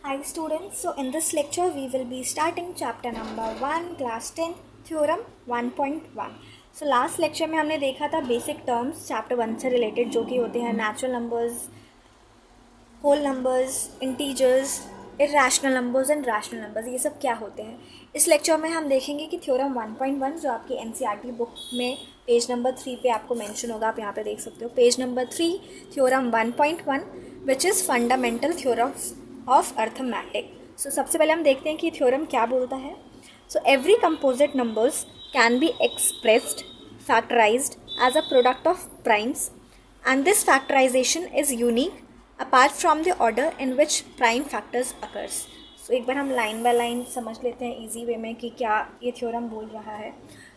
Hi students, so in this lecture we will be starting chapter number 1 class 10 theorem 1.1. So last lecture में हमने देखा था basic terms chapter 1 से related जो कि होते हैं natural numbers, whole numbers, integers, irrational numbers and rational numbers, ये सब क्या होते हैं. इस लेक्चर में हम देखेंगे कि थ्योरम 1.1 जो आपकी NCERT बुक में पेज नंबर 3 पे आपको मेंशन होगा, आप यहाँ पे देख सकते हो page number 3 theorem 1.1 which is fundamental theorem of arithmetic. So सबसे पहले हम देखते हैं कि थ्योरम क्या बोलता है. So every composite numbers can be expressed factorized as a product of primes and this factorization is unique apart from the order in which prime factors occurs. So एक बार हम लाइन बाय लाइन समझ लेते हैं easy way में कि क्या ये theorem बोल रहा है.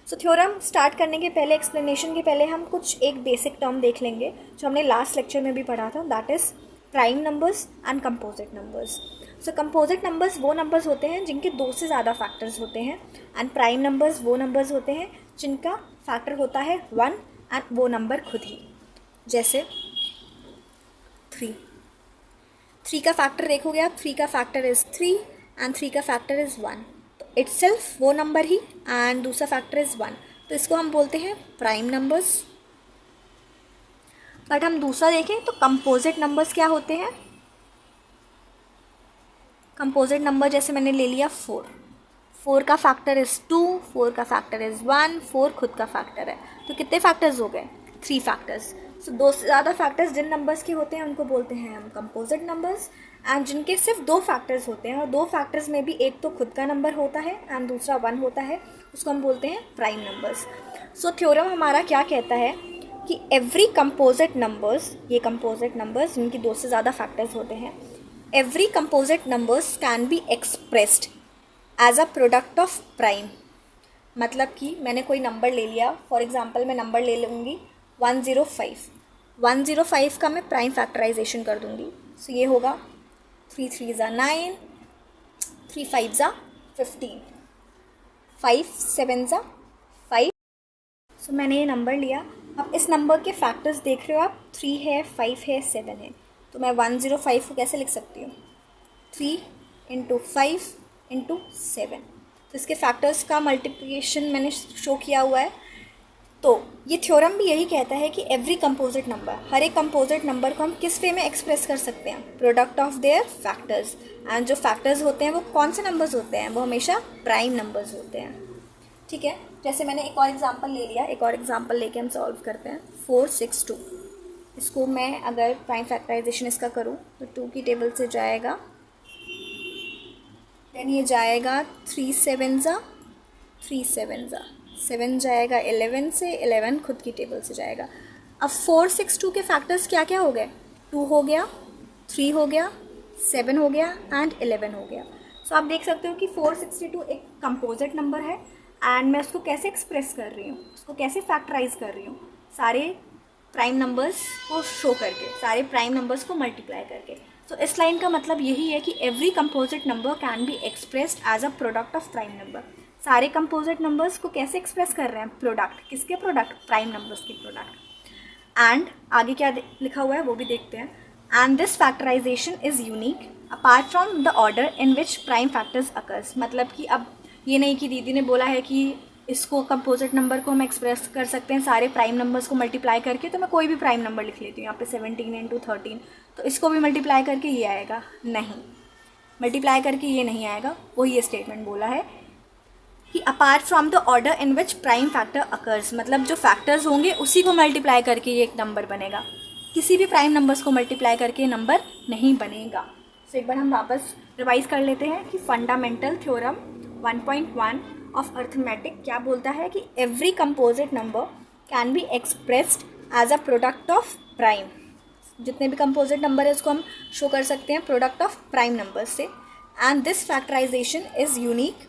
सो थ्योरम स्टार्ट करने के पहले, एक्सप्लेनेशन के पहले हम कुछ एक बेसिक टर्म देख लेंगे जो हमने लास्ट लेक्चर में भी पढ़ा था, that is prime numbers and composite numbers. So composite numbers वो नंबर्स होते हैं जिनके दो से ज़्यादा फैक्टर्स होते हैं एंड प्राइम नंबर्स वो नंबर्स होते हैं जिनका फैक्टर होता है 1 एंड वो नंबर खुद ही. जैसे 3 का फैक्टर देखोगे आप, 3 का फैक्टर इज़ 3 एंड 3 का फैक्टर इज़ 1. तो इटसेल्फ वो नंबर ही एंड दूसरा फैक्टर इज़ 1, तो इसको हम बोलते हैं प्राइम नंबर्स. बट हम दूसरा देखें तो कंपोजिट नंबर्स क्या होते हैं. कंपोजिट नंबर जैसे मैंने ले लिया 4 का फैक्टर इज़ 2, 4 का फैक्टर इज़ 1, 4 खुद का फैक्टर है, तो कितने फैक्टर्स हो गए, 3 फैक्टर्स. सो दो से ज़्यादा फैक्टर्स जिन नंबर्स के होते हैं उनको बोलते हैं हम कंपोजिट नंबर्स, एंड जिनके सिर्फ 2 फैक्टर्स होते हैं और 2 फैक्टर्स में भी एक तो खुद का नंबर होता है एंड दूसरा 1 होता है, उसको हम बोलते हैं प्राइम नंबर्स. सो थ्योरम हमारा क्या कहता है कि एवरी कंपोजिट नंबर्स, ये कंपोजिट नंबर्स जिनकी 2 से ज़्यादा फैक्टर्स होते हैं, every composite numbers can be expressed as a product of prime. मतलब कि मैंने कोई नंबर ले लिया, फॉर एग्जांपल मैं नंबर ले लूँगी 105 का मैं प्राइम फैक्टराइजेशन कर दूँगी. सो ये होगा 3 3 ज़ा 9, 3 5 ज़ा 15, 5 7 ज़ा 5. सो मैंने ये नंबर लिया. अब इस नंबर के फैक्टर्स देख रहे हो आप, 3 है, 5 है, 7 है, तो मैं 105 को कैसे लिख सकती हूँ, 3 इंटू 5 इंटू 7. तो इसके फैक्टर्स का मल्टीप्लिकेशन मैंने शो किया हुआ है. तो ये थ्योरम भी यही कहता है कि एवरी कंपोजिट नंबर, हर एक कंपोजिट नंबर को हम किस वे में एक्सप्रेस कर सकते हैं, product of their factors. And जो फैक्टर्स होते हैं वो कौन से नंबर्स होते हैं, वो हमेशा प्राइम नंबर्स होते हैं. ठीक है, जैसे मैंने एक और एग्जांपल ले लिया, एक और एग्जांपल लेके हम सॉल्व करते हैं. 462, इसको मैं अगर प्राइम फैक्टराइजेशन इसका करूँ तो 2 की टेबल से जाएगा, देन ये जाएगा 3 7 ज़ा 3 7 ज़ा 7 जाएगा 11 से, 11 खुद की टेबल से जाएगा. अब 462 के फैक्टर्स क्या क्या हो गए, 2 हो गया, 3 हो गया, 7 हो गया एंड 11 हो गया. सो आप देख सकते हो कि 462 एक कंपोजिट नंबर है एंड मैं उसको कैसे एक्सप्रेस कर रही हूँ, उसको कैसे फैक्टराइज कर रही हूँ, सारे प्राइम नंबर्स को शो करके, सारे प्राइम नंबर्स को मल्टीप्लाई करके. तो इस लाइन का मतलब यही है कि every composite number can be expressed as a product of prime number. सारे कंपोजिट नंबर्स को कैसे एक्सप्रेस कर रहे हैं, प्रोडक्ट, किसके प्रोडक्ट, प्राइम नंबर्स के प्रोडक्ट. एंड आगे क्या लिखा हुआ है वो भी देखते हैं. And this factorization is unique apart from the order in which prime factors occurs. मतलब कि अब ये नहीं कि दीदी ने बोला है कि इसको कंपोजिट नंबर को हम एक्सप्रेस कर सकते हैं सारे प्राइम नंबर्स को मल्टीप्लाई करके, तो मैं कोई भी प्राइम नंबर लिख लेती हूँ यहाँ पे 17 इंटू 13, तो इसको भी मल्टीप्लाई करके ये आएगा, नहीं, मल्टीप्लाई करके ये नहीं आएगा. वो ये स्टेटमेंट बोला है कि apart from the order in which prime factor occurs, मतलब जो फैक्टर्स होंगे उसी को मल्टीप्लाई करके ये एक नंबर बनेगा, किसी भी प्राइम नंबर्स को मल्टीप्लाई करके नंबर नहीं बनेगा. सो एक बार हम वापस रिवाइज कर लेते हैं कि फंडामेंटल थ्योरम 1.1 ऑफ अर्थमेटिक क्या बोलता है कि every composite number can be expressed as a product of prime. जितने भी कंपोजिट नंबर है उसको हम शो कर सकते हैं प्रोडक्ट ऑफ प्राइम नंबर से. And this factorization is unique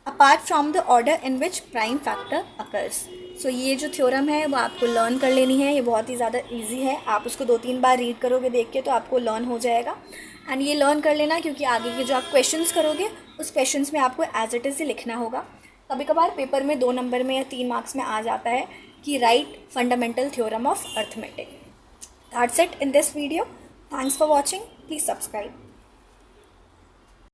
apart from the order in which prime factor occurs. So ये जो थ्योरम है वो आपको लर्न कर लेनी है, ये बहुत ही ज़्यादा ईजी है. आप उसको 2-3 बार रीड करोगे देख के तो आपको लर्न हो जाएगा. एंड ये लर्न कर लेना क्योंकि आगे के जो आप क्वेश्चंस करोगे उस क्वेश्चंस में आपको एज इट इज़ ही लिखना होगा. कभी कभार पेपर में 2 नंबर में या 3 मार्क्स में आ जाता है कि right fundamental theorem of arithmetic. That's it in this video. Thanks for watching. Please subscribe.